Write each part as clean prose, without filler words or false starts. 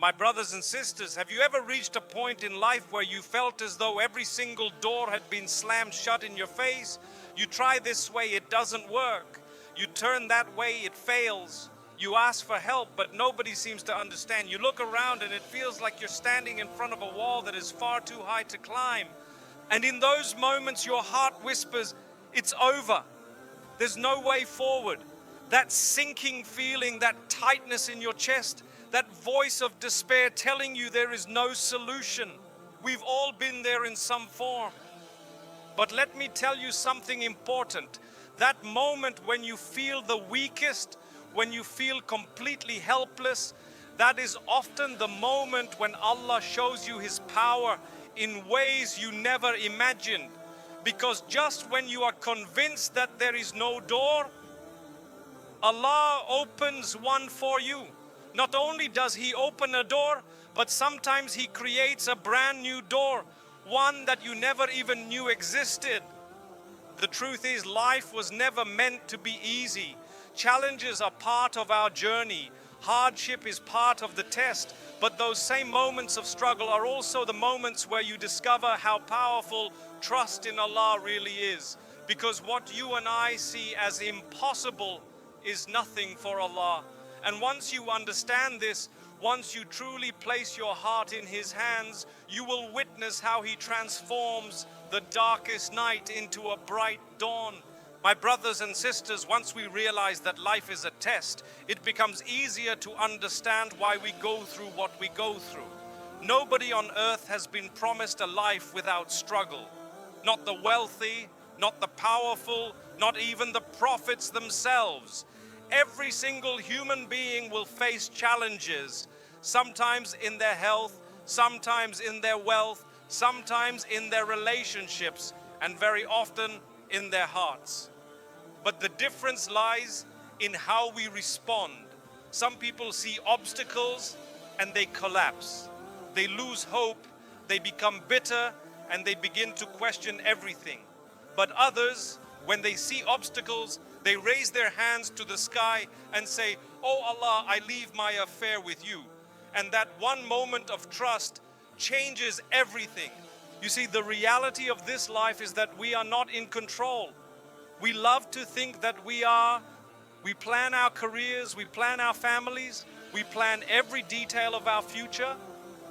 My brothers and sisters, have you ever reached a point in life where you felt as though every single door had been slammed shut in your face? You try this way, it doesn't work. You turn that way, it fails. You ask for help, but nobody seems to understand. You look around and it feels like you're standing in front of a wall that is far too high to climb. And in those moments, your heart whispers, it's over. There's no way forward. That sinking feeling, that tightness in your chest, that voice of despair telling you there is no solution. We've all been there in some form. But let me tell you something important. That moment when you feel the weakest, when you feel completely helpless, that is often the moment when Allah shows you His power in ways you never imagined. Because just when you are convinced that there is no door, Allah opens one for you. Not only does He open a door, but sometimes He creates a brand new door, one that you never even knew existed. The truth is, life was never meant to be easy. Challenges are part of our journey. Hardship is part of the test. But those same moments of struggle are also the moments where you discover how powerful trust in Allah really is. Because what you and I see as impossible is nothing for Allah. And once you understand this, once you truly place your heart in His hands, you will witness how He transforms the darkest night into a bright dawn. My brothers and sisters, once we realize that life is a test, it becomes easier to understand why we go through what we go through. Nobody on earth has been promised a life without struggle. Not the wealthy, not the powerful, not even the prophets themselves. Every single human being will face challenges, sometimes in their health, sometimes in their wealth, sometimes in their relationships, and very often in their hearts. But the difference lies in how we respond. Some people see obstacles and they collapse. They lose hope, they become bitter, and they begin to question everything. But others, when they see obstacles, they raise their hands to the sky and say, "Oh Allah, I leave my affair with you." And that one moment of trust changes everything. You see, the reality of this life is that we are not in control. We love to think that we are. We plan our careers, we plan our families, we plan every detail of our future.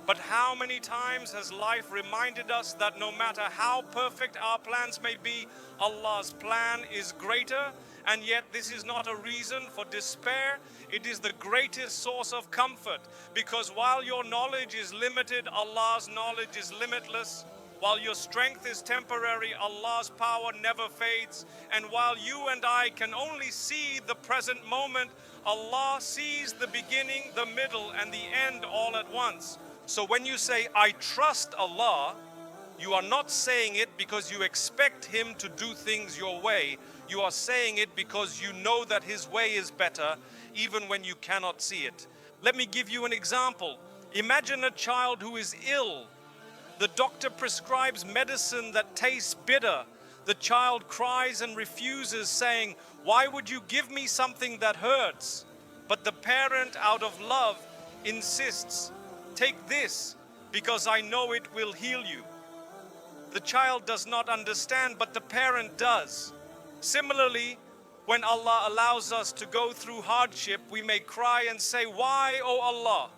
But how many times has life reminded us that no matter how perfect our plans may be, Allah's plan is greater? And yet this is not a reason for despair. It is the greatest source of comfort. Because while your knowledge is limited, Allah's knowledge is limitless. While your strength is temporary, Allah's power never fades. And while you and I can only see the present moment, Allah sees the beginning, the middle, and the end all at once. So when you say, "I trust Allah," you are not saying it because you expect Him to do things your way. You are saying it because you know that His way is better, even when you cannot see it. Let me give you an example. Imagine a child who is ill. The doctor prescribes medicine that tastes bitter. The child cries and refuses, saying, "Why would you give me something that hurts?" But the parent, out of love, insists, "Take this, because I know it will heal you." The child does not understand, but the parent does. Similarly, when Allah allows us to go through hardship, we may cry and say, "Why, O Allah?"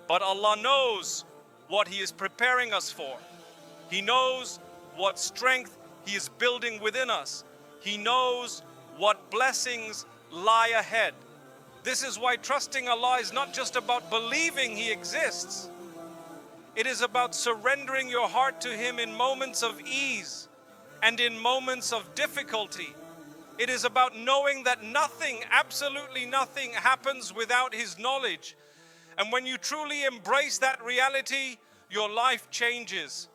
But Allah knows what He is preparing us for. He knows what strength He is building within us. He knows what blessings lie ahead. This is why trusting Allah is not just about believing He exists. It is about surrendering your heart to Him in moments of ease and in moments of difficulty. It is about knowing that nothing, absolutely nothing, happens without His knowledge. And when you truly embrace that reality, your life changes.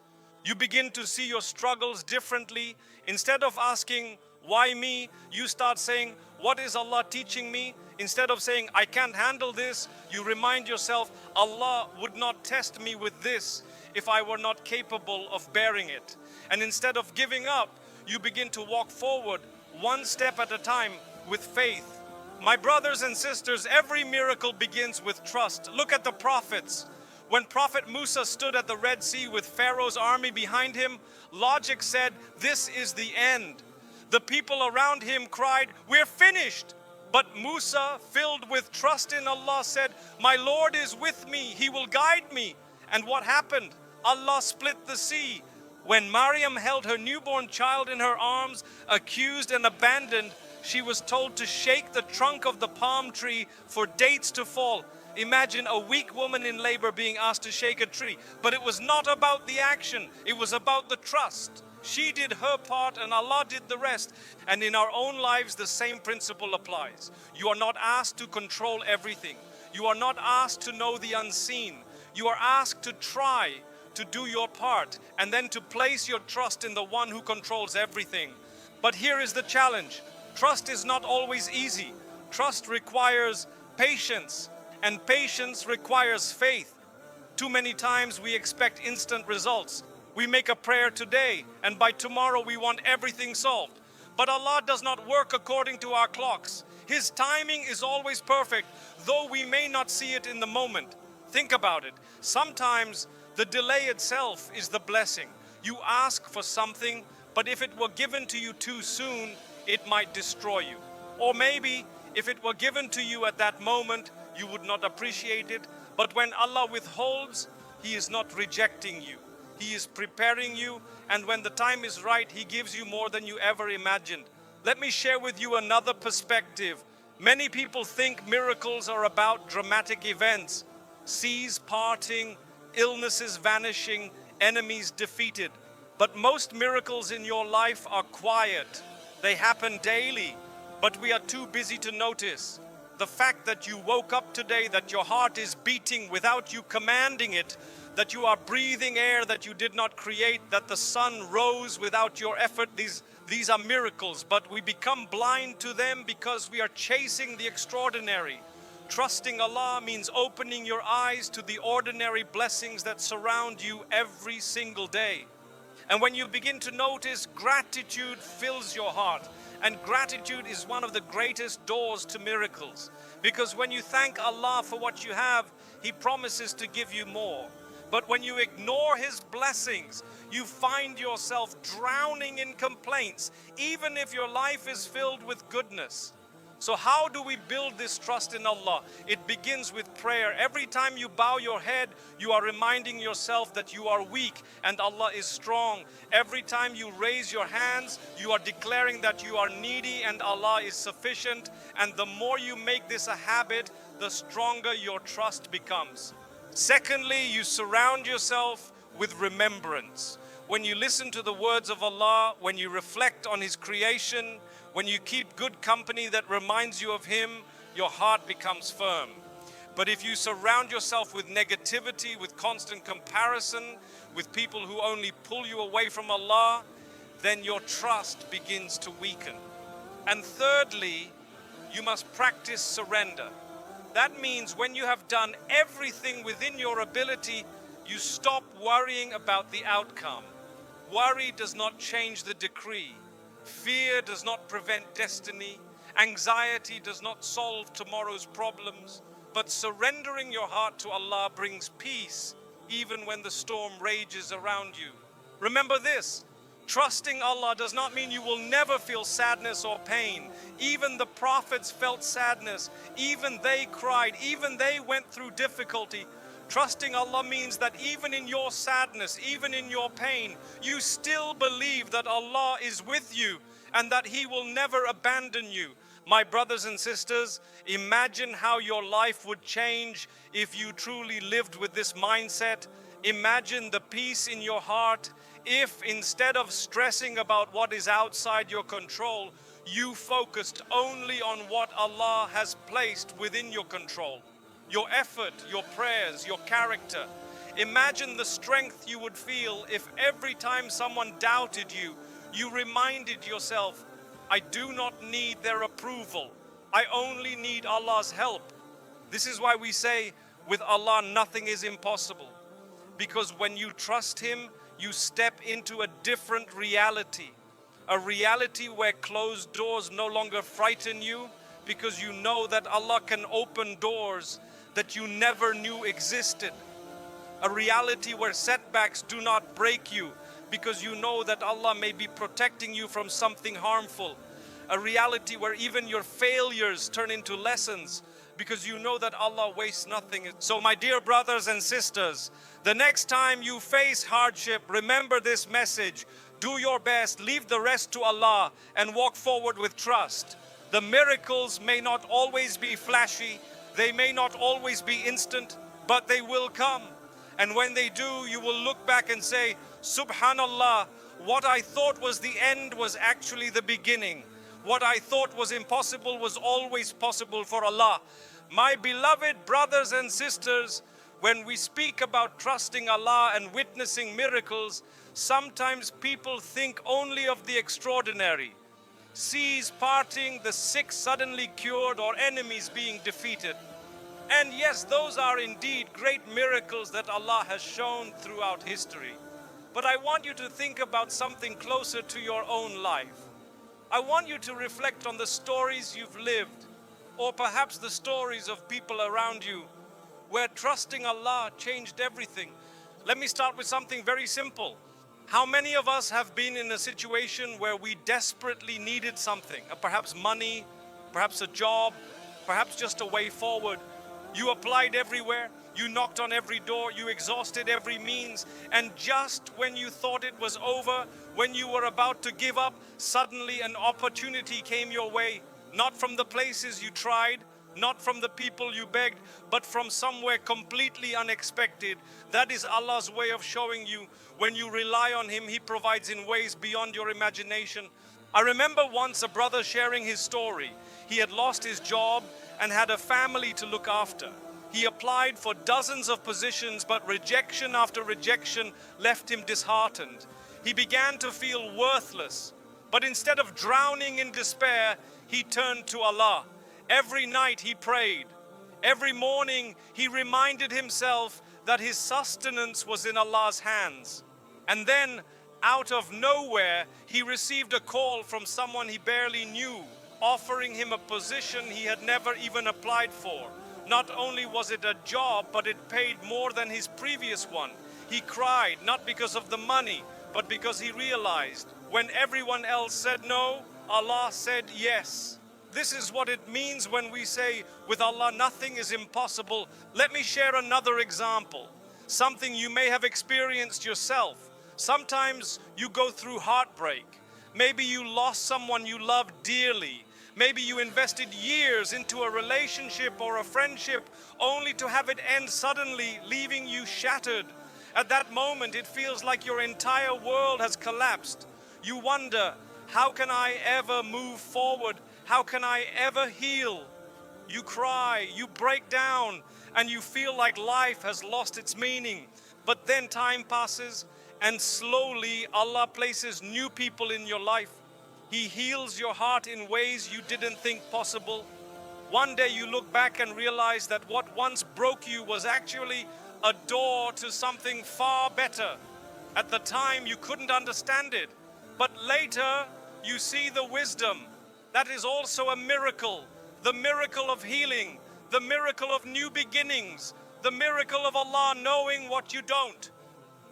You begin to see your struggles differently. Instead of asking, "Why me?" you start saying, "What is Allah teaching me?" Instead of saying, "I can't handle this," you remind yourself, "Allah would not test me with this if I were not capable of bearing it." And instead of giving up, you begin to walk forward one step at a time with faith. My brothers and sisters, every miracle begins with trust. Look at the prophets. When Prophet Musa stood at the Red Sea with Pharaoh's army behind him, logic said, this is the end. The people around him cried, we're finished. But Musa, filled with trust in Allah, said, my Lord is with me, He will guide me. And what happened? Allah split the sea. When Maryam held her newborn child in her arms, accused and abandoned, she was told to shake the trunk of the palm tree for dates to fall. Imagine a weak woman in labor being asked to shake a tree. But it was not about the action, it was about the trust. She did her part and Allah did the rest. And in our own lives, the same principle applies. You are not asked to control everything. You are not asked to know the unseen. You are asked to try to do your part and then to place your trust in the one who controls everything. But here is the challenge. Trust is not always easy. Trust requires patience, and patience requires faith. Too many times we expect instant results. We make a prayer today and by tomorrow we want everything solved. But Allah does not work according to our clocks. His timing is always perfect, though we may not see it in the moment. Think about it. Sometimes the delay itself is the blessing. You ask for something, but if it were given to you too soon, it might destroy you. Or maybe if it were given to you at that moment, you would not appreciate it. But when Allah withholds, He is not rejecting you. He is preparing you, and when the time is right, He gives you more than you ever imagined. Let me share with you another perspective. Many people think miracles are about dramatic events, seas parting, illnesses vanishing, enemies defeated. But most miracles in your life are quiet. They happen daily, but we are too busy to notice. The fact that you woke up today, that your heart is beating without you commanding it, that you are breathing air that you did not create, that the sun rose without your effort, these are miracles, but we become blind to them because we are chasing the extraordinary. Trusting Allah means opening your eyes to the ordinary blessings that surround you every single day. And when you begin to notice, gratitude fills your heart. And gratitude is one of the greatest doors to miracles. Because when you thank Allah for what you have, He promises to give you more. But when you ignore His blessings, you find yourself drowning in complaints, even if your life is filled with goodness. So how do we build this trust in Allah? It begins with prayer. Every time you bow your head, you are reminding yourself that you are weak and Allah is strong. Every time you raise your hands, you are declaring that you are needy and Allah is sufficient. And the more you make this a habit, the stronger your trust becomes. Secondly, you surround yourself with remembrance. When you listen to the words of Allah, when you reflect on His creation, when you keep good company that reminds you of Him, your heart becomes firm. But if you surround yourself with negativity, with constant comparison, with people who only pull you away from Allah, then your trust begins to weaken. And thirdly, you must practice surrender. That means when you have done everything within your ability, you stop worrying about the outcome. Worry does not change the decree. Fear does not prevent destiny. Anxiety does not solve tomorrow's problems. But surrendering your heart to Allah brings peace even when the storm rages around you. Remember this, trusting Allah does not mean you will never feel sadness or pain. Even the prophets felt sadness. Even they cried. Even they went through difficulty. Trusting Allah means that even in your sadness, even in your pain, you still believe that Allah is with you and that He will never abandon you. My brothers and sisters, imagine how your life would change if you truly lived with this mindset. Imagine the peace in your heart if instead of stressing about what is outside your control, you focused only on what Allah has placed within your control. Your effort, your prayers, your character. Imagine the strength you would feel if every time someone doubted you, you reminded yourself, I do not need their approval. I only need Allah's help. This is why we say, with Allah nothing is impossible. Because when you trust Him, you step into a different reality. A reality where closed doors no longer frighten you, because you know that Allah can open doors that you never knew existed. A reality where setbacks do not break you because you know that Allah may be protecting you from something harmful. A reality where even your failures turn into lessons because you know that Allah wastes nothing. So my dear brothers and sisters, the next time you face hardship, remember this message. Do your best, leave the rest to Allah, and walk forward with trust. The miracles may not always be flashy, they may not always be instant, but they will come. And when they do, you will look back and say, Subhanallah, what I thought was the end was actually the beginning. What I thought was impossible was always possible for Allah. My beloved brothers and sisters, when we speak about trusting Allah and witnessing miracles, sometimes people think only of the extraordinary. Seas parting, the sick suddenly cured, or enemies being defeated. And yes, those are indeed great miracles that Allah has shown throughout history. But I want you to think about something closer to your own life. I want you to reflect on the stories you've lived, or perhaps the stories of people around you, where trusting Allah changed everything. Let me start with something very simple. How many of us have been in a situation where we desperately needed something, perhaps money, perhaps a job, perhaps just a way forward? You applied everywhere, you knocked on every door, you exhausted every means, and just when you thought it was over, when you were about to give up, suddenly an opportunity came your way, not from the places you tried, not from the people you begged, but from somewhere completely unexpected. That is Allah's way of showing you when you rely on Him, He provides in ways beyond your imagination. I remember once a brother sharing his story. He had lost his job and had a family to look after. He applied for dozens of positions, but rejection after rejection left him disheartened. He began to feel worthless, but instead of drowning in despair, he turned to Allah. Every night he prayed. Every morning he reminded himself that his sustenance was in Allah's hands. And then, out of nowhere, he received a call from someone he barely knew, offering him a position he had never even applied for. Not only was it a job, but it paid more than his previous one. He cried, not because of the money, but because he realized when everyone else said no, Allah said yes. This is what it means when we say, with Allah nothing is impossible. Let me share another example, something you may have experienced yourself. Sometimes you go through heartbreak. Maybe you lost someone you loved dearly. Maybe you invested years into a relationship or a friendship only to have it end suddenly, leaving you shattered. At that moment, it feels like your entire world has collapsed. You wonder, how can I ever move forward? How can I ever heal? You cry, you break down, and you feel like life has lost its meaning. But then time passes, and slowly Allah places new people in your life. He heals your heart in ways you didn't think possible. One day you look back and realize that what once broke you was actually a door to something far better. At the time you couldn't understand it, but later you see the wisdom. That is also a miracle. The miracle of healing, the miracle of new beginnings, the miracle of Allah knowing what you don't.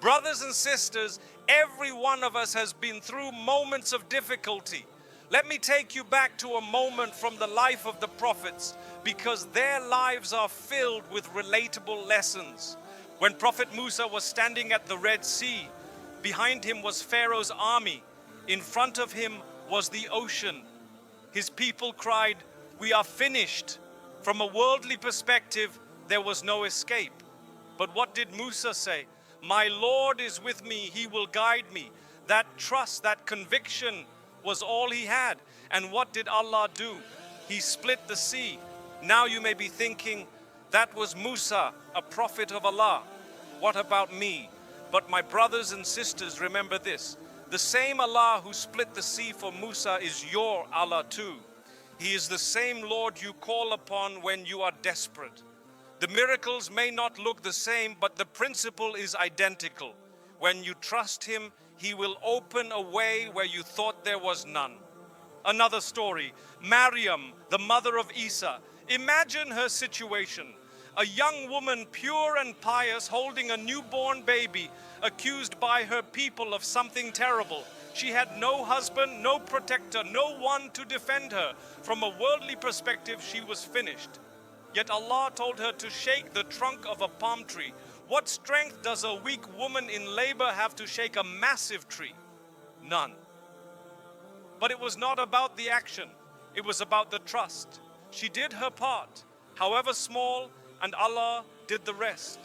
Brothers and sisters, every one of us has been through moments of difficulty. Let me take you back to a moment from the life of the prophets, because their lives are filled with relatable lessons. When Prophet Musa was standing at the Red Sea, behind him was Pharaoh's army. In front of him was the ocean. His people cried, "We are finished." From a worldly perspective, there was no escape. But what did Musa say? "My Lord is with me, He will guide me." That trust, that conviction was all he had. And what did Allah do? He split the sea. Now you may be thinking, that was Musa, a prophet of Allah. What about me? But my brothers and sisters, remember this. The same Allah who split the sea for Musa is your Allah too. He is the same Lord you call upon when you are desperate. The miracles may not look the same, but the principle is identical. When you trust Him, He will open a way where you thought there was none. Another story, Maryam, the mother of Isa. Imagine her situation. A young woman, pure and pious, holding a newborn baby, accused by her people of something terrible. She had no husband, no protector, no one to defend her. From a worldly perspective, she was finished. Yet Allah told her to shake the trunk of a palm tree. What strength does a weak woman in labor have to shake a massive tree? None. But it was not about the action. It was about the trust. She did her part, however small, and Allah did the rest.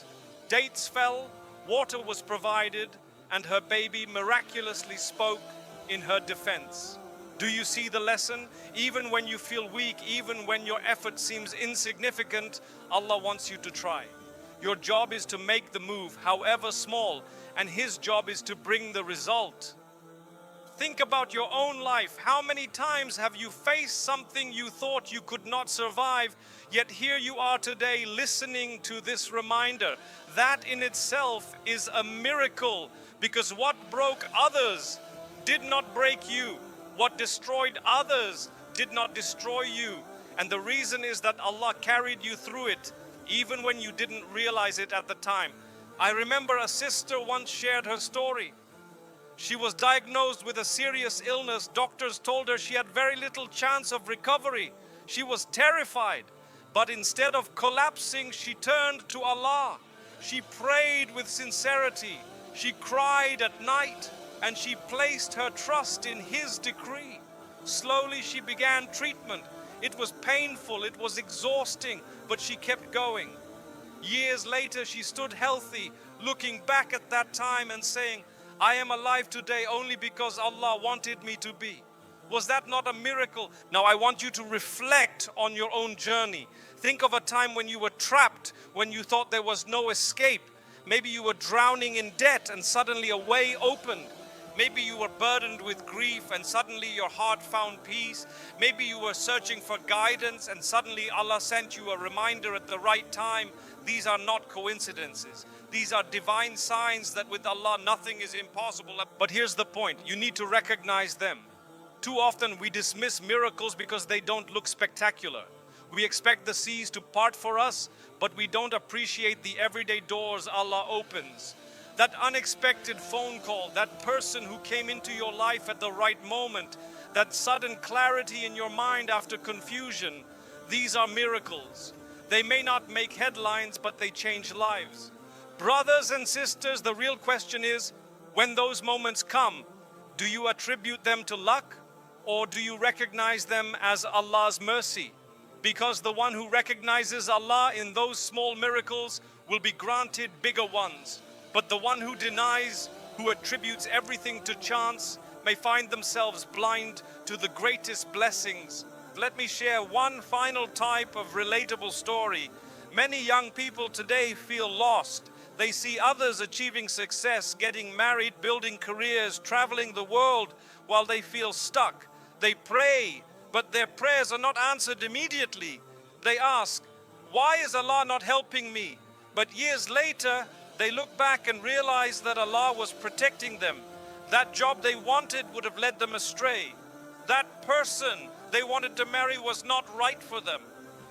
Dates fell, water was provided, and her baby miraculously spoke in her defense. Do you see the lesson? Even when you feel weak, even when your effort seems insignificant, Allah wants you to try. Your job is to make the move, however small, and His job is to bring the result. Think about your own life. How many times have you faced something you thought you could not survive, yet here you are today listening to this reminder? That in itself is a miracle, because what broke others did not break you. What destroyed others did not destroy you. And the reason is that Allah carried you through it, even when you didn't realize it at the time. I remember a sister once shared her story. She was diagnosed with a serious illness. Doctors told her she had very little chance of recovery. She was terrified. But instead of collapsing, she turned to Allah. She prayed with sincerity. She cried at night, and she placed her trust in His decree. Slowly she began treatment. It was painful, it was exhausting, but she kept going. Years later, she stood healthy, looking back at that time and saying, I am alive today only because Allah wanted me to be. Was that not a miracle? Now I want you to reflect on your own journey. Think of a time when you were trapped, when you thought there was no escape. Maybe you were drowning in debt and suddenly a way opened. Maybe you were burdened with grief and suddenly your heart found peace. Maybe you were searching for guidance and suddenly Allah sent you a reminder at the right time. These are not coincidences. These are divine signs that with Allah nothing is impossible. But here's the point, you need to recognize them. Too often we dismiss miracles because they don't look spectacular. We expect the seas to part for us, but we don't appreciate the everyday doors Allah opens. That unexpected phone call, that person who came into your life at the right moment, that sudden clarity in your mind after confusion, these are miracles. They may not make headlines, but they change lives. Brothers and sisters, the real question is, when those moments come, do you attribute them to luck or do you recognize them as Allah's mercy? Because the one who recognizes Allah in those small miracles will be granted bigger ones. But the one who denies, who attributes everything to chance, may find themselves blind to the greatest blessings. Let me share one final type of relatable story. Many young people today feel lost. They see others achieving success, getting married, building careers, traveling the world, while they feel stuck. They pray, but their prayers are not answered immediately. They ask, why is Allah not helping me? But years later, they look back and realize that Allah was protecting them. That job they wanted would have led them astray. That person they wanted to marry was not right for them.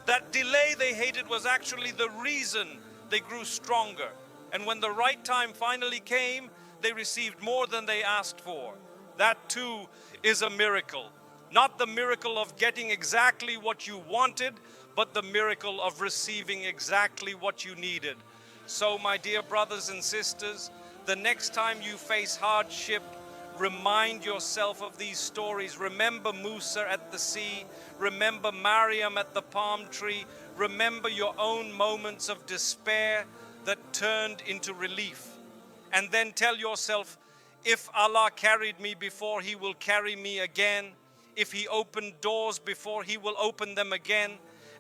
That delay they hated was actually the reason they grew stronger. And when the right time finally came, they received more than they asked for. That too is a miracle. Not the miracle of getting exactly what you wanted, but the miracle of receiving exactly what you needed. So, my dear brothers and sisters, the next time you face hardship, remind yourself of these stories. Remember Musa at the sea. Remember Maryam at the palm tree. Remember your own moments of despair that turned into relief. And then tell yourself, if Allah carried me before, He will carry me again. If He opened doors before, He will open them again.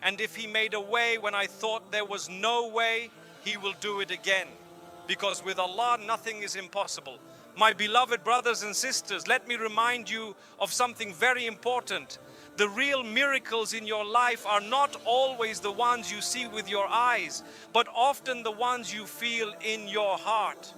And if He made a way when I thought there was no way, He will do it again. Because with Allah, nothing is impossible. My beloved brothers and sisters, let me remind you of something very important. The real miracles in your life are not always the ones you see with your eyes, but often the ones you feel in your heart.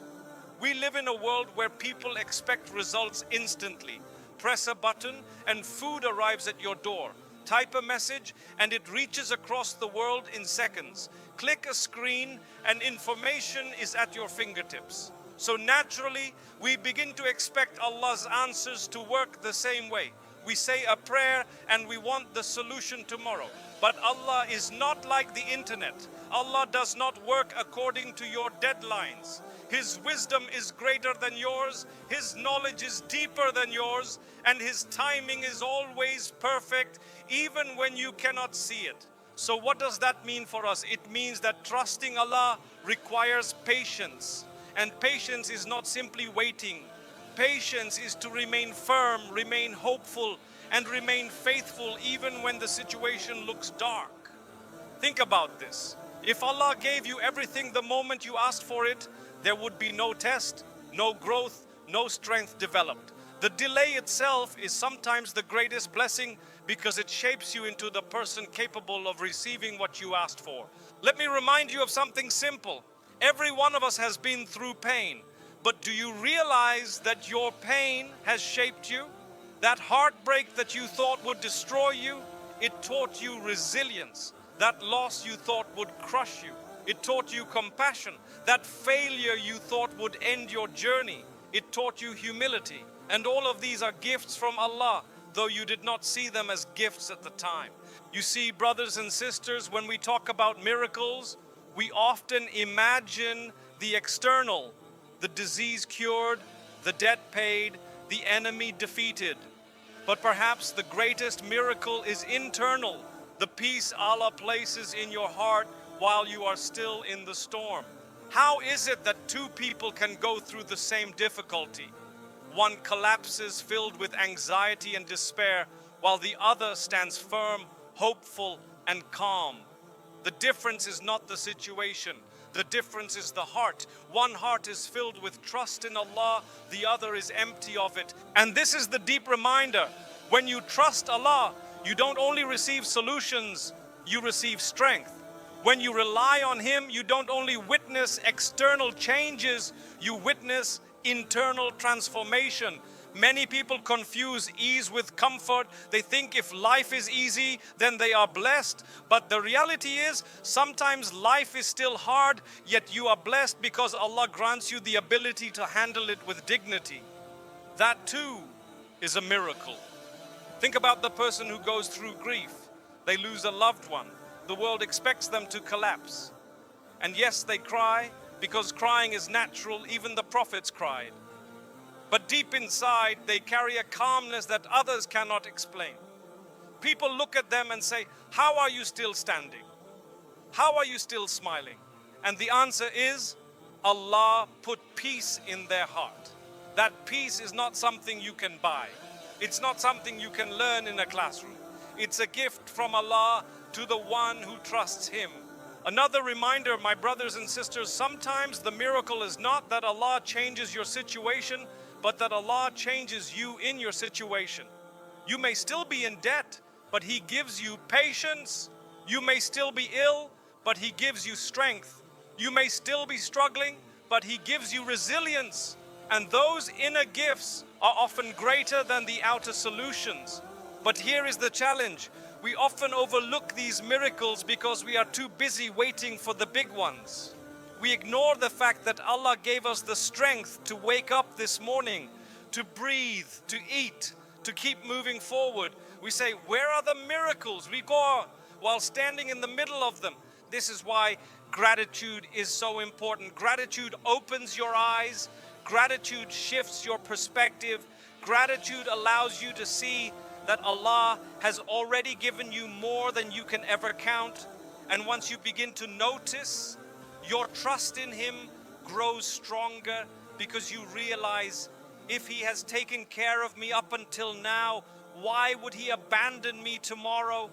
We live in a world where people expect results instantly. press a button and food arrives at your door. Type a message and it reaches across the world in seconds. Click a screen and information is at your fingertips. So naturally, we begin to expect Allah's answers to work the same way. We say a prayer and we want the solution tomorrow. But Allah is not like the internet. Allah does not work according to your deadlines. His wisdom is greater than yours, His knowledge is deeper than yours, and His timing is always perfect, even when you cannot see it. So what does that mean for us? It means that trusting Allah requires patience. And patience is not simply waiting. Patience is to remain firm, remain hopeful, and remain faithful even when the situation looks dark. Think about this. If Allah gave you everything the moment you asked for it, there would be no test, no growth, no strength developed. The delay itself is sometimes the greatest blessing because it shapes you into the person capable of receiving what you asked for. Let me remind you of something simple. Every one of us has been through pain, but do you realize that your pain has shaped you? That heartbreak that you thought would destroy you, it taught you resilience. That loss you thought would crush you, it taught you compassion. That failure you thought would end your journey, it taught you humility. And all of these are gifts from Allah, though you did not see them as gifts at the time. You see, brothers and sisters, when we talk about miracles, we often imagine the external, the disease cured, the debt paid, the enemy defeated. But perhaps the greatest miracle is internal, the peace Allah places in your heart while you are still in the storm. How is it that two people can go through the same difficulty? One collapses filled with anxiety and despair, while the other stands firm, hopeful, and calm. The difference is not the situation. The difference is the heart. One heart is filled with trust in Allah, the other is empty of it. And this is the deep reminder. When you trust Allah, you don't only receive solutions, you receive strength. When you rely on Him, you don't only witness external changes, you witness internal transformation. Many people confuse ease with comfort. They think if life is easy, then they are blessed. But the reality is, sometimes life is still hard, yet you are blessed because Allah grants you the ability to handle it with dignity. That too is a miracle. Think about the person who goes through grief. They lose a loved one. The world expects them to collapse. And yes, they cry because crying is natural. Even the prophets cried. But deep inside, they carry a calmness that others cannot explain. People look at them and say, "How are you still standing? How are you still smiling?" And the answer is, Allah put peace in their heart. That peace is not something you can buy. It's not something you can learn in a classroom. It's a gift from Allah to the one who trusts Him. Another reminder, my brothers and sisters, sometimes the miracle is not that Allah changes your situation, but that Allah changes you in your situation. You may still be in debt, but He gives you patience. You may still be ill, but He gives you strength. You may still be struggling, but He gives you resilience. And those inner gifts are often greater than the outer solutions. But here is the challenge. We often overlook these miracles because we are too busy waiting for the big ones. We ignore the fact that Allah gave us the strength to wake up this morning, to breathe, to eat, to keep moving forward. We say, where are the miracles? We go while standing in the middle of them. This is why gratitude is so important. Gratitude opens your eyes. Gratitude shifts your perspective. Gratitude allows you to see that Allah has already given you more than you can ever count. And once you begin to notice, your trust in Him grows stronger because you realize, if He has taken care of me up until now, why would He abandon me tomorrow?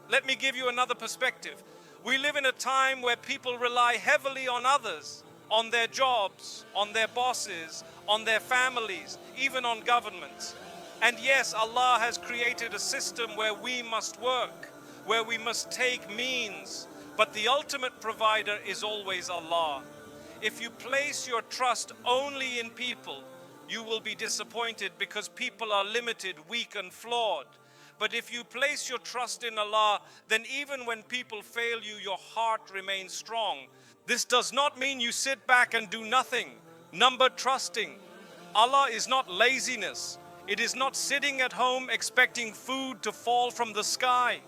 Let me give you another perspective. We live in a time where people rely heavily on others, on their jobs, on their bosses, on their families, even on governments. And yes, Allah has created a system where we must work, where we must take means. But the ultimate provider is always Allah. If you place your trust only in people, you will be disappointed because people are limited, weak and flawed. But if you place your trust in Allah, then even when people fail you, your heart remains strong. This does not mean you sit back and do nothing. Number trusting. Allah is not laziness. It is not sitting at home expecting food to fall from the sky.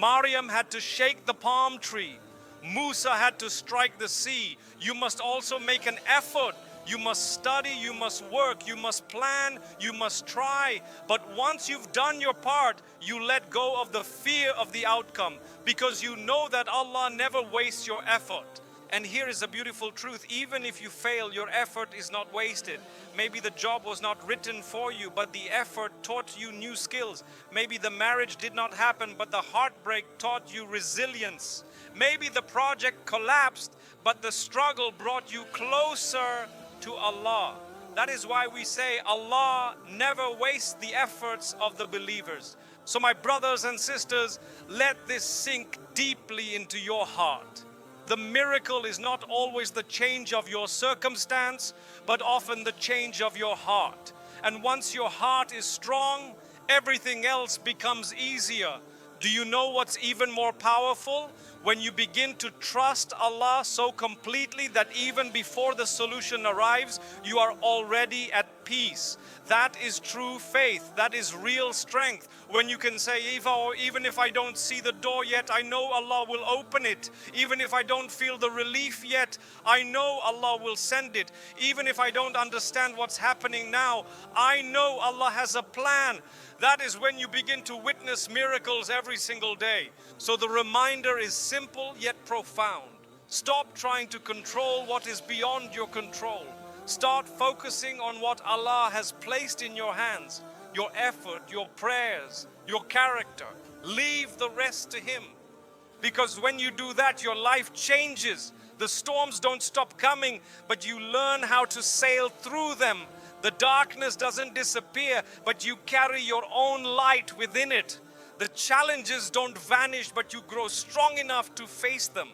Maryam had to shake the palm tree. Musa had to strike the sea. You must also make an effort. You must study, you must work, you must plan, you must try. But once you've done your part, you let go of the fear of the outcome, because you know that Allah never wastes your effort. And here is a beautiful truth: even if you fail, your effort is not wasted. Maybe the job was not written for you, but the effort taught you new skills. Maybe the marriage did not happen, but the heartbreak taught you resilience. Maybe the project collapsed, but the struggle brought you closer to Allah. That is why we say Allah never wastes the efforts of the believers. So my brothers and sisters, let this sink deeply into your heart. The miracle is not always the change of your circumstance, but often the change of your heart. And once your heart is strong, everything else becomes easier. Do you know what's even more powerful? When you begin to trust Allah so completely that even before the solution arrives, you are already at peace. That is true faith. That is real strength. When you can say, even if I don't see the door yet, I know Allah will open it. Even if I don't feel the relief yet, I know Allah will send it. Even if I don't understand what's happening now, I know Allah has a plan. That is when you begin to witness miracles every single day. So the reminder is simple yet profound. Stop trying to control what is beyond your control. Start focusing on what Allah has placed in your hands. Your effort, your prayers, your character. Leave the rest to Him. Because when you do that, your life changes. The storms don't stop coming, but you learn how to sail through them. The darkness doesn't disappear, but you carry your own light within it. The challenges don't vanish, but you grow strong enough to face them.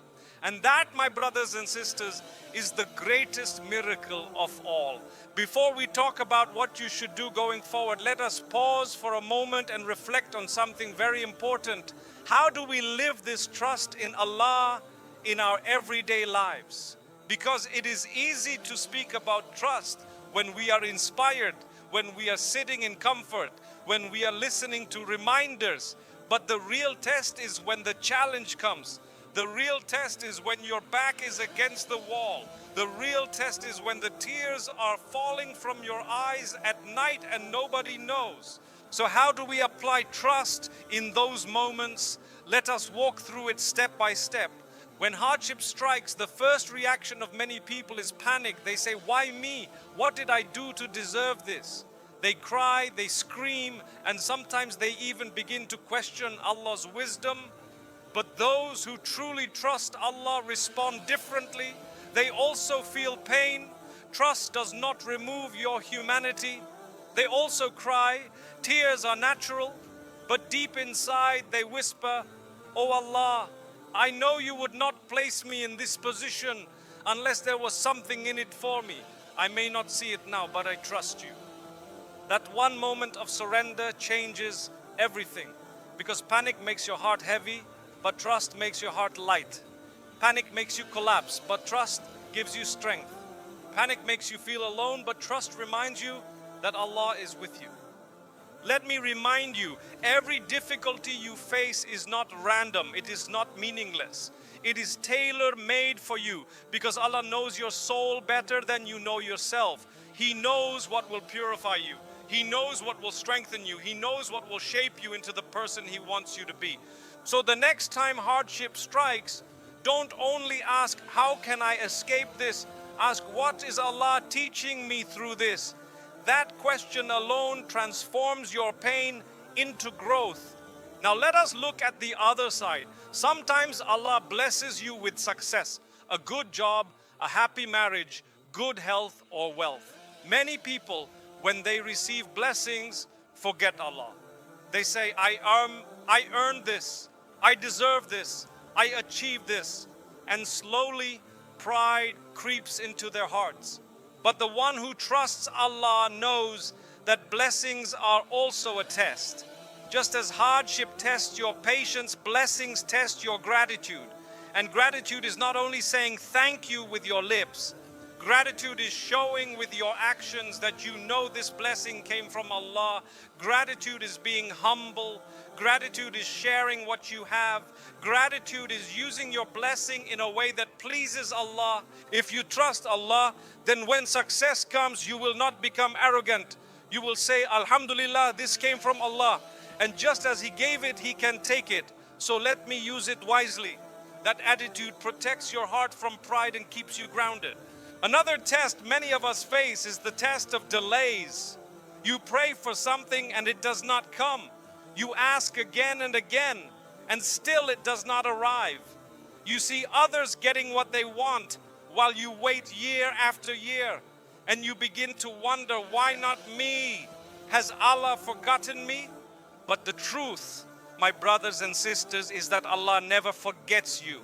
And that, my brothers and sisters, is the greatest miracle of all. Before we talk about what you should do going forward, let us pause for a moment and reflect on something very important. How do we live this trust in Allah in our everyday lives? Because it is easy to speak about trust when we are inspired, when we are sitting in comfort, when we are listening to reminders. But the real test is when the challenge comes. The real test is when your back is against the wall. The real test is when the tears are falling from your eyes at night and nobody knows. So how do we apply trust in those moments? Let us walk through it step by step. When hardship strikes, the first reaction of many people is panic. They say, why me? What did I do to deserve this? They cry, they scream, and sometimes they even begin to question Allah's wisdom. But those who truly trust Allah respond differently. They also feel pain. Trust does not remove your humanity. They also cry. Tears are natural, but deep inside they whisper, "Oh Allah, I know you would not place me in this position unless there was something in it for me. I may not see it now, but I trust you." That one moment of surrender changes everything, because panic makes your heart heavy, but trust makes your heart light. Panic makes you collapse, but trust gives you strength. Panic makes you feel alone, but trust reminds you that Allah is with you. Let me remind you, every difficulty you face is not random. It is not meaningless. It is tailor-made for you, because Allah knows your soul better than you know yourself. He knows what will purify you. He knows what will strengthen you. He knows what will shape you into the person He wants you to be. So the next time hardship strikes, don't only ask, how can I escape this? Ask, what is Allah teaching me through this? That question alone transforms your pain into growth. Now let us look at the other side. Sometimes Allah blesses you with success, a good job, a happy marriage, good health or wealth. Many people, when they receive blessings, forget Allah. They say, I earned this, I deserve this, I achieved this. And slowly pride creeps into their hearts. But the one who trusts Allah knows that blessings are also a test. Just as hardship tests your patience, blessings test your gratitude. And gratitude is not only saying thank you with your lips. Gratitude is showing with your actions that you know this blessing came from Allah. Gratitude is being humble. Gratitude is sharing what you have. Gratitude is using your blessing in a way that pleases Allah. If you trust Allah, then when success comes, you will not become arrogant. You will say, Alhamdulillah, this came from Allah. And just as He gave it, He can take it. So let me use it wisely. That attitude protects your heart from pride and keeps you grounded. Another test many of us face is the test of delays. You pray for something and it does not come. You ask again and again and still it does not arrive. You see others getting what they want while you wait year after year, and you begin to wonder, why not me? Has Allah forgotten me? But the truth, my brothers and sisters, is that Allah never forgets you.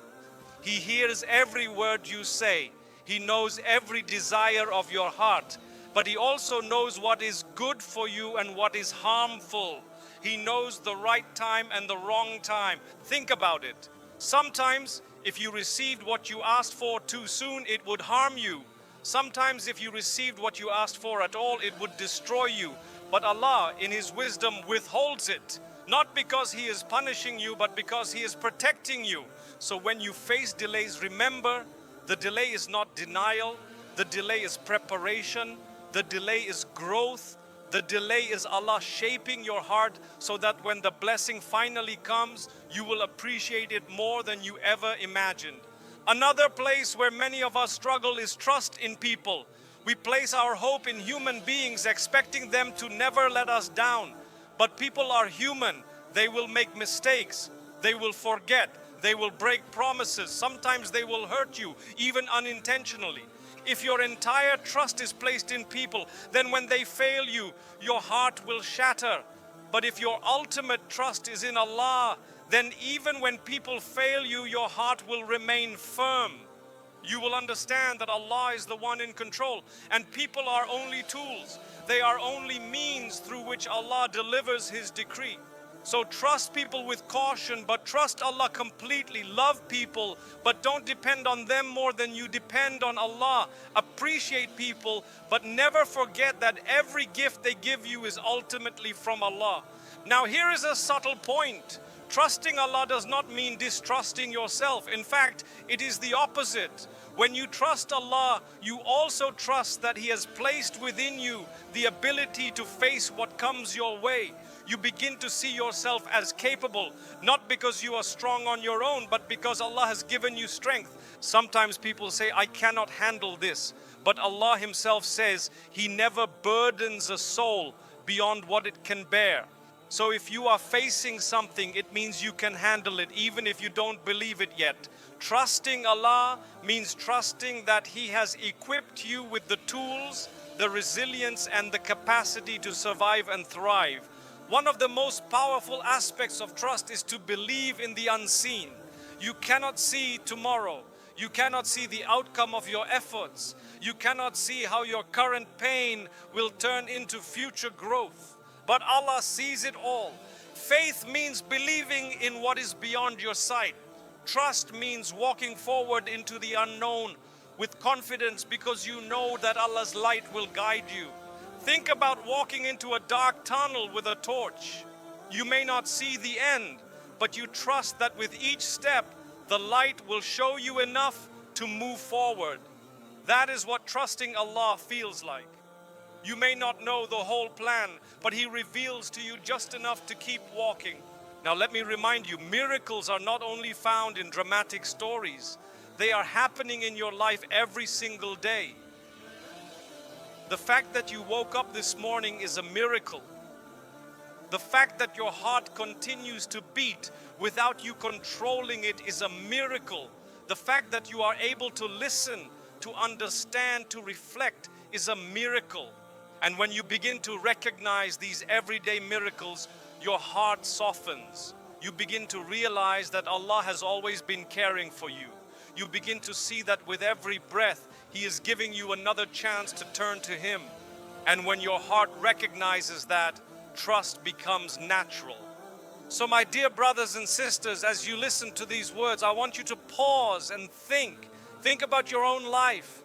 He hears every word you say. He knows every desire of your heart, but He also knows what is good for you and what is harmful. He knows the right time and the wrong time. Think about it. Sometimes if you received what you asked for too soon, it would harm you. Sometimes if you received what you asked for at all, it would destroy you. But Allah, in His wisdom, withholds it. Not because He is punishing you, but because He is protecting you. So when you face delays, remember, the delay is not denial. The delay is preparation. The delay is growth. The delay is Allah shaping your heart so that when the blessing finally comes, you will appreciate it more than you ever imagined. Another place where many of us struggle is trust in people. We place our hope in human beings, expecting them to never let us down. But people are human. They will make mistakes. They will forget. They will break promises. Sometimes they will hurt you, even unintentionally. If your entire trust is placed in people, then when they fail you, your heart will shatter. But if your ultimate trust is in Allah, then even when people fail you, your heart will remain firm. You will understand that Allah is the one in control, and people are only tools. They are only means through which Allah delivers His decree. So trust people with caution, but trust Allah completely. Love people, but don't depend on them more than you depend on Allah. Appreciate people, but never forget that every gift they give you is ultimately from Allah. Now here is a subtle point. Trusting Allah does not mean distrusting yourself. In fact, it is the opposite. When you trust Allah, you also trust that He has placed within you the ability to face what comes your way. You begin to see yourself as capable, not because you are strong on your own, but because Allah has given you strength. Sometimes people say, I cannot handle this. But Allah Himself says He never burdens a soul beyond what it can bear. So if you are facing something, it means you can handle it, even if you don't believe it yet. Trusting Allah means trusting that He has equipped you with the tools, the resilience, and the capacity to survive and thrive. One of the most powerful aspects of trust is to believe in the unseen. You cannot see tomorrow. You cannot see the outcome of your efforts. You cannot see how your current pain will turn into future growth. But Allah sees it all. Faith means believing in what is beyond your sight. Trust means walking forward into the unknown with confidence because you know that Allah's light will guide you. Think about walking into a dark tunnel with a torch. You may not see the end, but you trust that with each step, the light will show you enough to move forward. That is what trusting Allah feels like. You may not know the whole plan, but He reveals to you just enough to keep walking. Now let me remind you, miracles are not only found in dramatic stories. They are happening in your life every single day. The fact that you woke up this morning is a miracle. The fact that your heart continues to beat without you controlling it is a miracle. The fact that you are able to listen, to understand, to reflect is a miracle. And when you begin to recognize these everyday miracles, your heart softens. You begin to realize that Allah has always been caring for you. You begin to see that with every breath, He is giving you another chance to turn to Him. And when your heart recognizes that, trust becomes natural. So my dear brothers and sisters, as you listen to these words, I want you to pause and think. Think about your own life.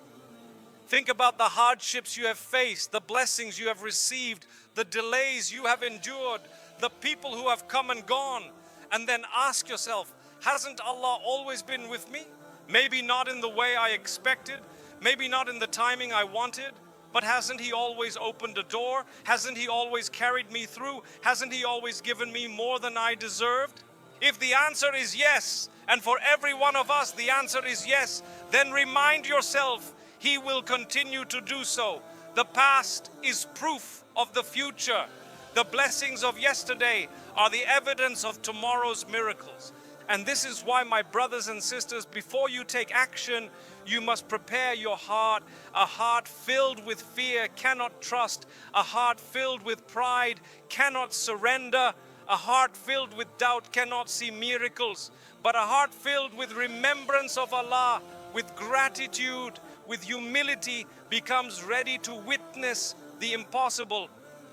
Think about the hardships you have faced, the blessings you have received, the delays you have endured, the people who have come and gone. And then ask yourself, hasn't Allah always been with me? Maybe not in the way I expected, maybe not in the timing I wanted, but hasn't He always opened a door? Hasn't He always carried me through? Hasn't He always given me more than I deserved? If the answer is yes, and for every one of us the answer is yes, then remind yourself He will continue to do so. The past is proof of the future. The blessings of yesterday are the evidence of tomorrow's miracles. And this is why, my brothers and sisters, before you take action, you must prepare your heart. A heart filled with fear cannot trust. A heart filled with pride cannot surrender. A heart filled with doubt cannot see miracles. But a heart filled with remembrance of Allah, with gratitude, with humility, becomes ready to witness the impossible.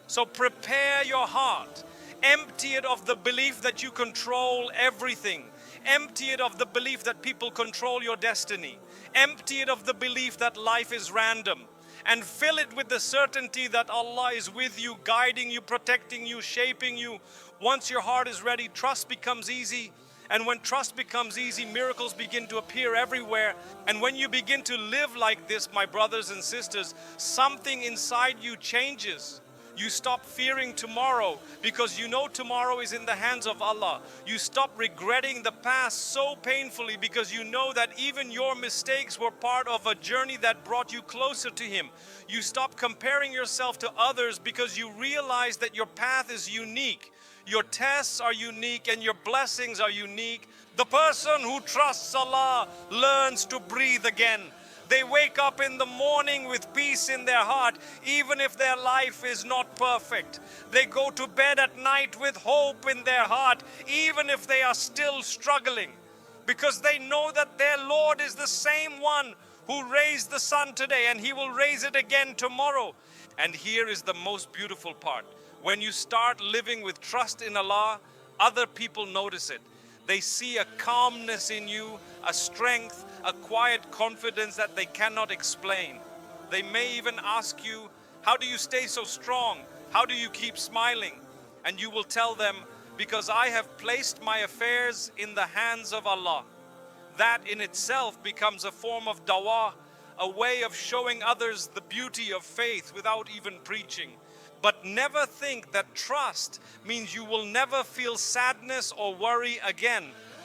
So prepare your heart. Empty it of the belief that you control everything. Empty it of the belief that people control your destiny. Empty it of the belief that life is random. And fill it with the certainty that Allah is with you, guiding you, protecting you, shaping you. Once your heart is ready, trust becomes easy. And when trust becomes easy, miracles begin to appear everywhere. And when you begin to live like this, my brothers and sisters, something inside you changes. You stop fearing tomorrow because you know tomorrow is in the hands of Allah. You stop regretting the past so painfully because you know that even your mistakes were part of a journey that brought you closer to Him. You stop comparing yourself to others because you realize that your path is unique. Your tests are unique and your blessings are unique. The person who trusts Allah learns to breathe again. They wake up in the morning with peace in their heart, even if their life is not perfect. They go to bed at night with hope in their heart, even if they are still struggling, because they know that their Lord is the same one who raised the sun today, and He will raise it again tomorrow. And here is the most beautiful part. When you start living with trust in Allah, other people notice it. They see a calmness in you, a strength, a quiet confidence that they cannot explain. They may even ask you, how do you stay so strong? How do you keep smiling? And you will tell them, because I have placed my affairs in the hands of Allah. That in itself becomes a form of dawah, a way of showing others the beauty of faith without even preaching. But never think that trust means you will never feel sadness or worry again.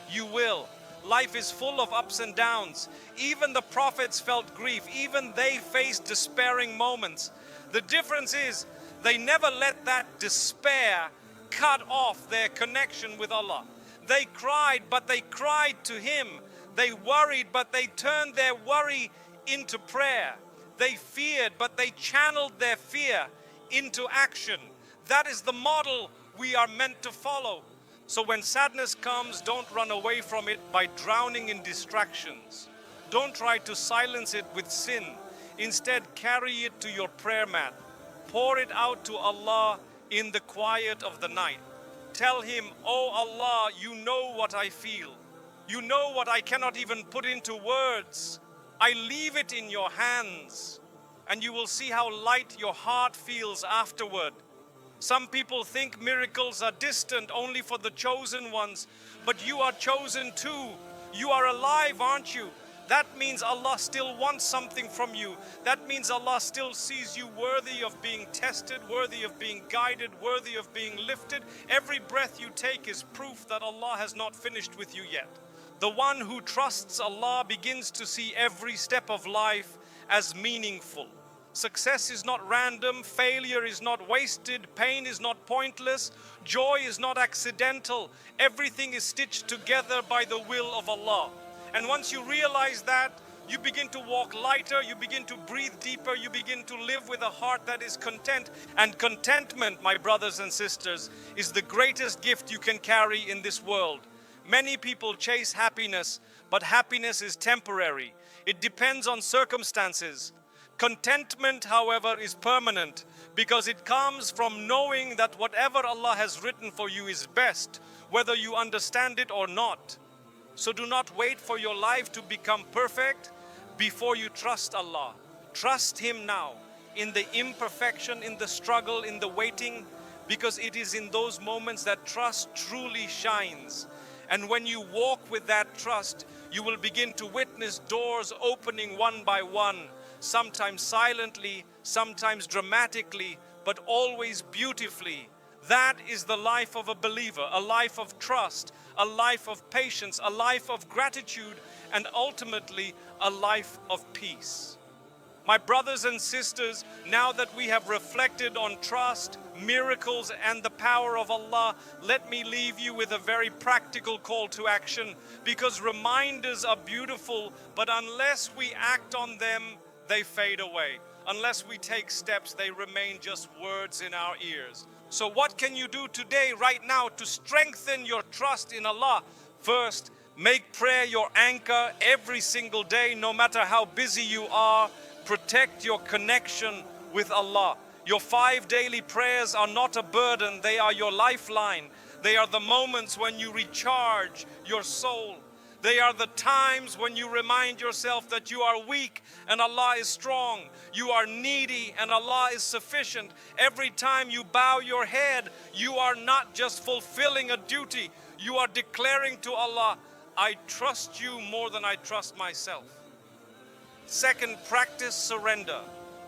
You will. Life is full of ups and downs. Even the prophets felt grief. Even they faced despairing moments. The difference is they never let that despair cut off their connection with Allah. They cried, but they cried to Him. They worried, but they turned their worry into prayer. They feared, but they channeled their fear into action. That is the model we are meant to follow. So when sadness comes, don't run away from it by drowning in distractions. Don't try to silence it with sin. Instead, carry it to your prayer mat. Pour it out to Allah in the quiet of the night. Tell Him, oh Allah, you know what I feel. You know what I cannot even put into words. I leave it in your hands. And you will see how light your heart feels afterward. Some people think miracles are distant only for the chosen ones, but you are chosen too. You are alive, aren't you? That means Allah still wants something from you. That means Allah still sees you worthy of being tested, worthy of being guided, worthy of being lifted. Every breath you take is proof that Allah has not finished with you yet. The one who trusts Allah begins to see every step of life as meaningful. Success is not random, failure is not wasted, pain is not pointless, joy is not accidental. Everything is stitched together by the will of Allah. And once you realize that, you begin to walk lighter, you begin to breathe deeper, you begin to live with a heart that is content. And contentment, my brothers and sisters, is the greatest gift you can carry in this world. Many people chase happiness, but happiness is temporary. It depends on circumstances. Contentment, however, is permanent because it comes from knowing that whatever Allah has written for you is best, whether you understand it or not. So do not wait for your life to become perfect before you trust Allah. Trust Him now, in the imperfection, in the struggle, in the waiting, because it is in those moments that trust truly shines. And when you walk with that trust, you will begin to witness doors opening one by one, sometimes silently, sometimes dramatically, but always beautifully. That is the life of a believer, a life of trust, a life of patience, a life of gratitude, and ultimately a life of peace. My brothers and sisters, now that we have reflected on trust, miracles, and the power of Allah, let me leave you with a very practical call to action, because reminders are beautiful, but unless we act on them, they fade away. Unless we take steps, they remain just words in our ears. So what can you do today, right now, to strengthen your trust in Allah? First, make prayer your anchor every single day, no matter how busy you are. Protect your connection with Allah. Your 5 daily prayers are not a burden, they are your lifeline. They are the moments when you recharge your soul. They are the times when you remind yourself that you are weak and Allah is strong. You are needy and Allah is sufficient. Every time you bow your head, you are not just fulfilling a duty, you are declaring to Allah, I trust you more than I trust myself. Second, practice surrender.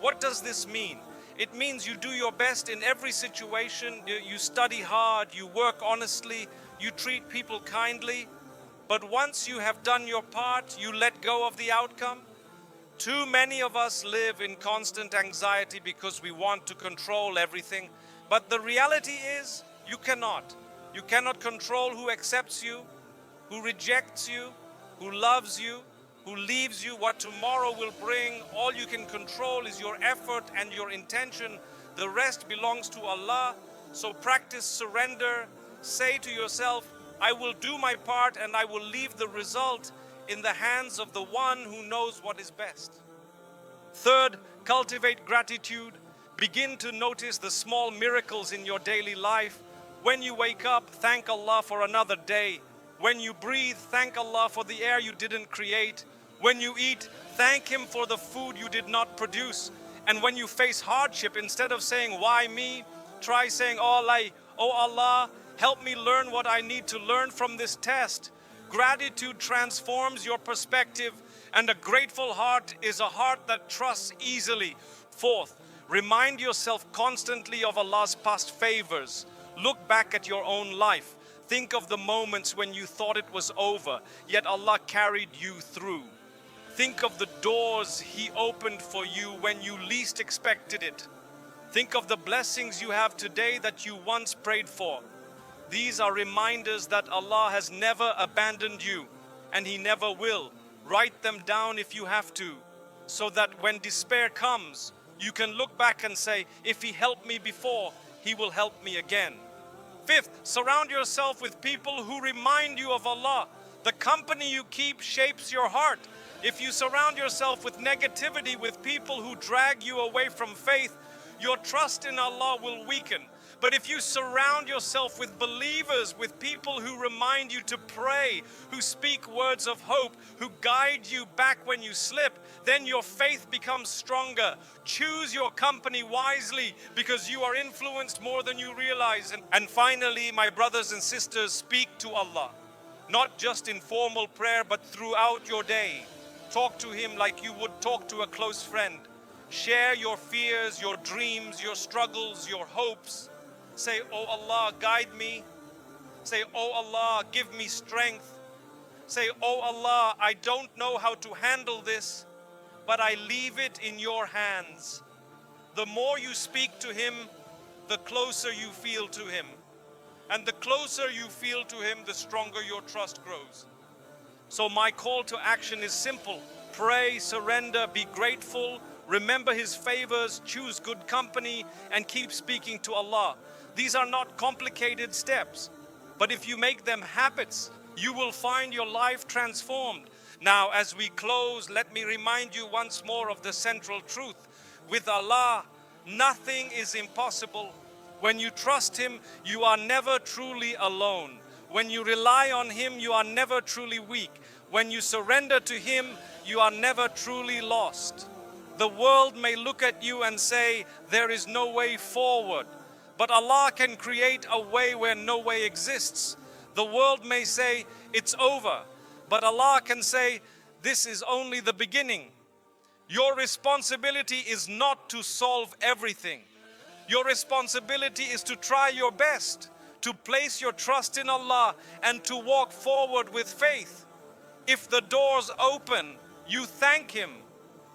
What does this mean? It means you do your best in every situation, you study hard, you work honestly, you treat people kindly, but once you have done your part, you let go of the outcome. Too many of us live in constant anxiety because we want to control everything, but the reality is you cannot. You cannot control who accepts you, who rejects you, who loves you, who leaves you, what tomorrow will bring. All you can control is your effort and your intention. The rest belongs to Allah. So practice surrender. Say to yourself, I will do my part and I will leave the result in the hands of the one who knows what is best. Third, cultivate gratitude. Begin to notice the small miracles in your daily life. When you wake up, thank Allah for another day. When you breathe, thank Allah for the air you didn't create. When you eat, thank Him for the food you did not produce. And when you face hardship, instead of saying, why me? Try saying, oh Allah, help me learn what I need to learn from this test. Gratitude transforms your perspective, and a grateful heart is a heart that trusts easily. Fourth, remind yourself constantly of Allah's past favors. Look back at your own life. Think of the moments when you thought it was over, yet Allah carried you through. Think of the doors He opened for you when you least expected it. Think of the blessings you have today that you once prayed for. These are reminders that Allah has never abandoned you, and He never will. Write them down if you have to, so that when despair comes, you can look back and say, if He helped me before, He will help me again. Fifth, surround yourself with people who remind you of Allah. The company you keep shapes your heart. If you surround yourself with negativity, with people who drag you away from faith, your trust in Allah will weaken. But if you surround yourself with believers, with people who remind you to pray, who speak words of hope, who guide you back when you slip, then your faith becomes stronger. Choose your company wisely, because you are influenced more than you realize. And finally, my brothers and sisters, speak to Allah. Not just in formal prayer, but throughout your day. Talk to Him like you would talk to a close friend. Share your fears, your dreams, your struggles, your hopes. Say, oh Allah, guide me. Say, oh Allah, give me strength. Say, oh Allah, I don't know how to handle this, but I leave it in your hands. The more you speak to Him, the closer you feel to Him. And the closer you feel to Him, the stronger your trust grows. So my call to action is simple. Pray, surrender, be grateful, remember His favors, choose good company, and keep speaking to Allah. These are not complicated steps, but if you make them habits, you will find your life transformed. Now, as we close, let me remind you once more of the central truth. With Allah, nothing is impossible. When you trust Him, you are never truly alone. When you rely on Him, you are never truly weak. When you surrender to Him, you are never truly lost. The world may look at you and say, there is no way forward. But Allah can create a way where no way exists. The world may say, it's over. But Allah can say, this is only the beginning. Your responsibility is not to solve everything. Your responsibility is to try your best, to place your trust in Allah and to walk forward with faith. If the doors open, you thank Him.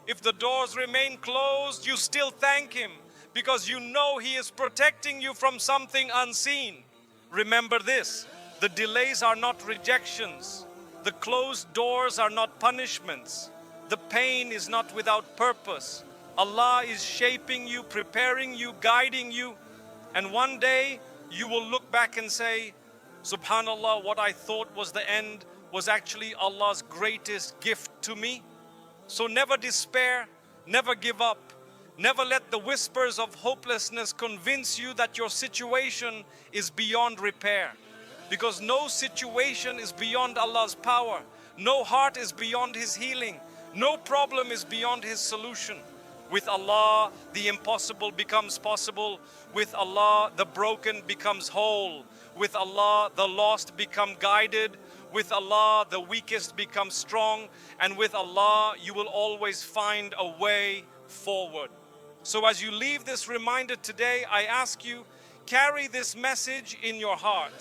If the doors remain closed, you still thank Him, because you know He is protecting you from something unseen. Remember this, the delays are not rejections. The closed doors are not punishments. The pain is not without purpose. Allah is shaping you, preparing you, guiding you. And one day you will look back and say, Subhanallah, what I thought was the end was actually Allah's greatest gift to me. So never despair, never give up. Never let the whispers of hopelessness convince you that your situation is beyond repair. Because no situation is beyond Allah's power. No heart is beyond His healing. No problem is beyond His solution. With Allah, the impossible becomes possible. With Allah, the broken becomes whole. With Allah, the lost become guided. With Allah, the weakest become strong. And with Allah, you will always find a way forward. So as you leave this reminder today, I ask you, carry this message in your heart.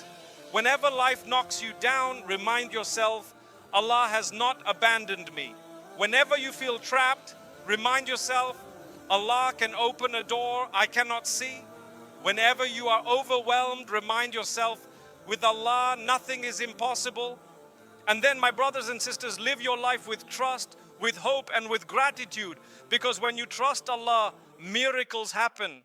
Whenever life knocks you down, remind yourself, Allah has not abandoned me. Whenever you feel trapped, remind yourself, Allah can open a door I cannot see. Whenever you are overwhelmed, remind yourself, with Allah, nothing is impossible. And then, my brothers and sisters, live your life with trust, with hope, and with gratitude. Because when you trust Allah, miracles happen.